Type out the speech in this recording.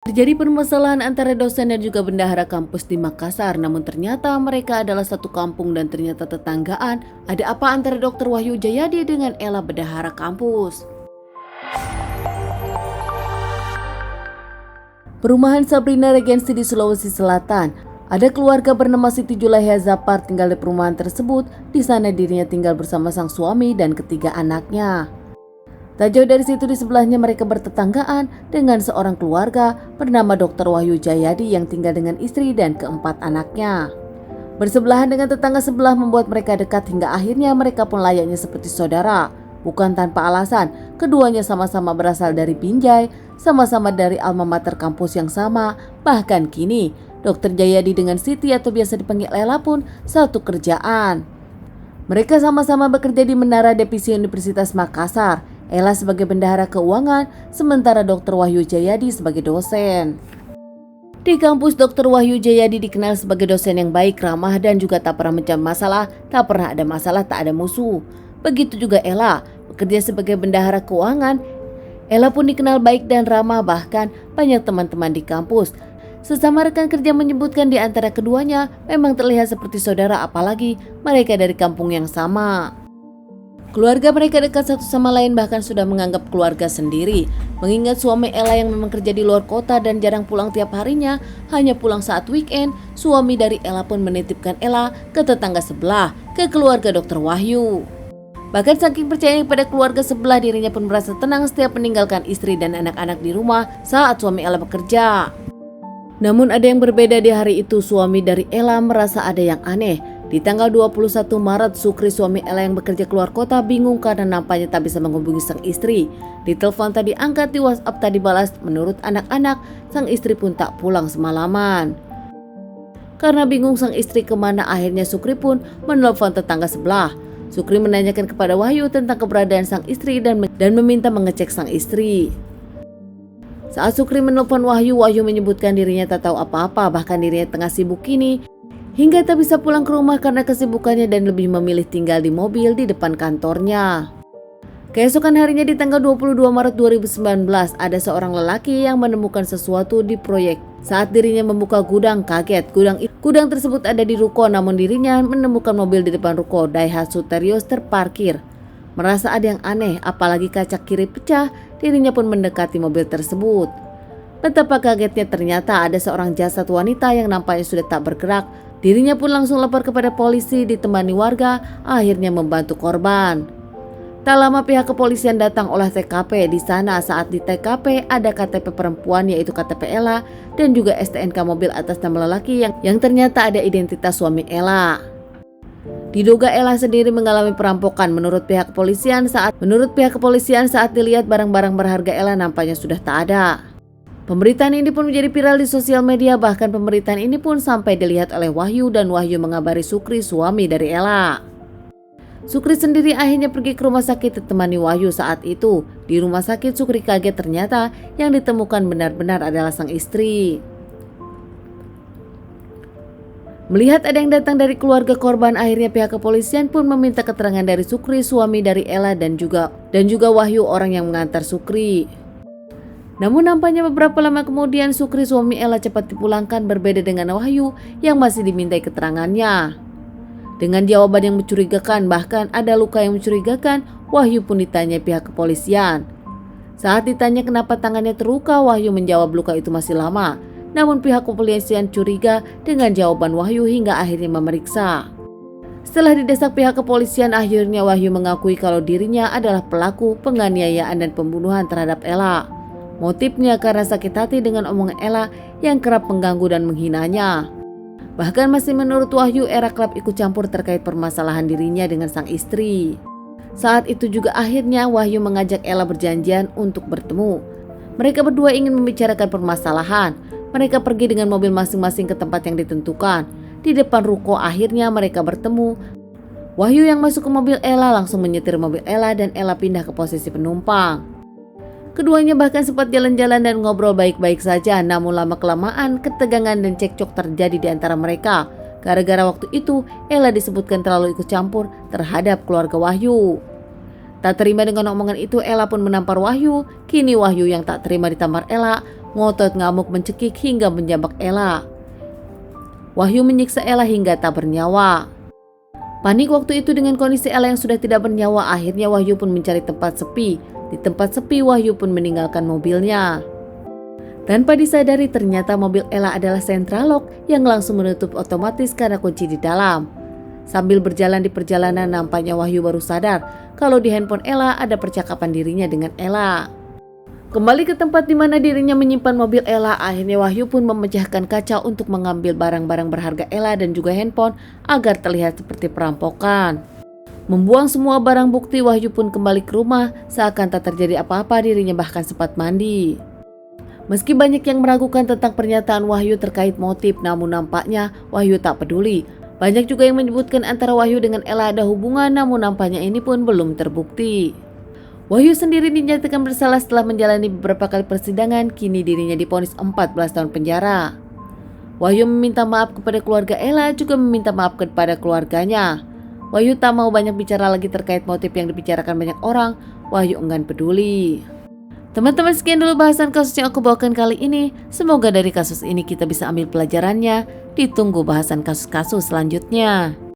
Terjadi permasalahan antara dosen dan juga bendahara kampus di Makassar, namun ternyata mereka adalah satu kampung dan ternyata tetanggaan. Ada apa antara Dr. Wahyu Jayadi dengan Ella bendahara kampus? Perumahan Sabrina Regency di Sulawesi Selatan. Ada keluarga bernama Siti Julaiha Zapar tinggal di perumahan tersebut. Di sana dirinya tinggal bersama sang suami dan ketiga anaknya. Tak jauh dari situ di sebelahnya mereka bertetanggaan dengan seorang keluarga bernama Dr. Wahyu Jayadi yang tinggal dengan istri dan keempat anaknya. Bersebelahan dengan tetangga sebelah membuat mereka dekat hingga akhirnya mereka pun layaknya seperti saudara. Bukan tanpa alasan, keduanya sama-sama berasal dari Binjai, sama-sama dari alma mater kampus yang sama. Bahkan kini, Dr. Jayadi dengan Siti atau biasa dipanggil Ella pun satu kerjaan. Mereka sama-sama bekerja di Menara Devisi Universitas Makassar. Ella sebagai bendahara keuangan, sementara Dr. Wahyu Jayadi sebagai dosen. Di kampus, Dr. Wahyu Jayadi dikenal sebagai dosen yang baik, ramah, dan juga tak pernah mencari masalah. Tak pernah ada masalah, tak ada musuh. Begitu juga Ella, bekerja sebagai bendahara keuangan. Ella pun dikenal baik dan ramah, bahkan banyak teman-teman di kampus. Sesama rekan kerja menyebutkan di antara keduanya memang terlihat seperti saudara, apalagi mereka dari kampung yang sama. Keluarga mereka dekat satu sama lain, bahkan sudah menganggap keluarga sendiri. Mengingat suami Ella yang memang kerja di luar kota dan jarang pulang tiap harinya, hanya pulang saat weekend, suami dari Ella pun menitipkan Ella ke tetangga sebelah, ke keluarga Dr. Wahyu. Bahkan saking percaya pada keluarga sebelah, dirinya pun merasa tenang setiap meninggalkan istri dan anak-anak di rumah saat suami Ella bekerja. Namun ada yang berbeda di hari itu. Suami dari Ella merasa ada yang aneh. Di tanggal 21 Maret, Sukri suami Ella yang bekerja keluar kota bingung karena nampaknya tak bisa menghubungi sang istri. Di telepon tadi angkat, di WhatsApp tadi balas. Menurut anak-anak, sang istri pun tak pulang semalaman. Karena bingung sang istri kemana, akhirnya Sukri pun menelpon tetangga sebelah. Sukri menanyakan kepada Wahyu tentang keberadaan sang istri dan meminta mengecek sang istri. Saat Sukri menelpon Wahyu, Wahyu menyebutkan dirinya tak tahu apa-apa, bahkan dirinya tengah sibuk kini hingga tak bisa pulang ke rumah karena kesibukannya dan lebih memilih tinggal di mobil di depan kantornya. Keesokan harinya di tanggal 22 Maret 2019, ada seorang lelaki yang menemukan sesuatu di proyek. Saat dirinya membuka gudang, kaget. Gudang tersebut ada di ruko, namun dirinya menemukan mobil di depan ruko Daihatsu Terios terparkir. Merasa ada yang aneh, apalagi kaca kiri pecah, dirinya pun mendekati mobil tersebut. Betapa kagetnya, ternyata ada seorang jasad wanita yang nampaknya sudah tak bergerak. Dirinya pun langsung lapor kepada polisi, ditemani warga, akhirnya membantu korban. Tak lama pihak kepolisian datang olah TKP. Di sana saat di TKP ada KTP perempuan yaitu KTP Ella dan juga STNK mobil atas nama lelaki yang ternyata ada identitas suami Ella. Diduga Ella sendiri mengalami perampokan. Menurut pihak kepolisian saat dilihat barang-barang berharga Ella nampaknya sudah tak ada. Pemberitaan ini pun menjadi viral di sosial media, bahkan pemberitaan ini pun sampai dilihat oleh Wahyu dan Wahyu mengabari Sukri suami dari Ella. Sukri sendiri akhirnya pergi ke rumah sakit ditemani Wahyu. Saat itu di rumah sakit Sukri kaget, ternyata yang ditemukan benar-benar adalah sang istri. Melihat ada yang datang dari keluarga korban, akhirnya pihak kepolisian pun meminta keterangan dari Sukri suami dari Ella dan juga Wahyu orang yang mengantar Sukri. Namun nampaknya beberapa lama kemudian Sukri suami Ella cepat dipulangkan, berbeda dengan Wahyu yang masih dimintai keterangannya. Dengan jawaban yang mencurigakan, bahkan ada luka yang mencurigakan, Wahyu pun ditanya pihak kepolisian. Saat ditanya kenapa tangannya terluka, Wahyu menjawab luka itu masih lama. Namun pihak kepolisian curiga dengan jawaban Wahyu hingga akhirnya memeriksa. Setelah didesak pihak kepolisian, akhirnya Wahyu mengakui kalau dirinya adalah pelaku penganiayaan dan pembunuhan terhadap Ella. Motifnya karena sakit hati dengan omongan Ella yang kerap mengganggu dan menghinanya. Bahkan masih menurut Wahyu, Ella kerap ikut campur terkait permasalahan dirinya dengan sang istri. Saat itu juga akhirnya Wahyu mengajak Ella berjanjian untuk bertemu. Mereka berdua ingin membicarakan permasalahan. Mereka pergi dengan mobil masing-masing ke tempat yang ditentukan. Di depan ruko akhirnya mereka bertemu. Wahyu yang masuk ke mobil Ella langsung menyetir mobil Ella dan Ella pindah ke posisi penumpang. Keduanya bahkan sempat jalan-jalan dan ngobrol baik-baik saja, namun lama-kelamaan ketegangan dan cekcok terjadi di antara mereka. Gara-gara waktu itu Ella disebutkan terlalu ikut campur terhadap keluarga Wahyu. Tak terima dengan omongan itu, Ella pun menampar Wahyu. Kini Wahyu yang tak terima ditampar Ella ngotot ngamuk mencekik hingga menjambak Ella. Wahyu menyiksa Ella hingga tak bernyawa. Panik waktu itu dengan kondisi Ella yang sudah tidak bernyawa, akhirnya Wahyu pun mencari tempat sepi. Di tempat sepi Wahyu pun meninggalkan mobilnya. Tanpa disadari ternyata mobil Ella adalah Sentralok yang langsung menutup otomatis karena kunci di dalam. Sambil berjalan di perjalanan nampaknya Wahyu baru sadar kalau di handphone Ella ada percakapan dirinya dengan Ella. Kembali ke tempat di mana dirinya menyimpan mobil Ella, akhirnya Wahyu pun memecahkan kaca untuk mengambil barang-barang berharga Ella dan juga handphone agar terlihat seperti perampokan. Membuang semua barang bukti, Wahyu pun kembali ke rumah seakan tak terjadi apa-apa, dirinya bahkan sempat mandi. Meski banyak yang meragukan tentang pernyataan Wahyu terkait motif, namun nampaknya Wahyu tak peduli. Banyak juga yang menyebutkan antara Wahyu dengan Ella ada hubungan, namun nampaknya ini pun belum terbukti. Wahyu sendiri dinyatakan bersalah setelah menjalani beberapa kali persidangan, kini dirinya divonis 14 tahun penjara. Wahyu meminta maaf kepada keluarga Ella, juga meminta maaf kepada keluarganya. Wahyu tak mau banyak bicara lagi terkait motif yang dibicarakan banyak orang. Wahyu enggan peduli. Teman-teman, sekian dulu bahasan kasus yang aku bawakan kali ini. Semoga dari kasus ini kita bisa ambil pelajarannya. Ditunggu bahasan kasus-kasus selanjutnya.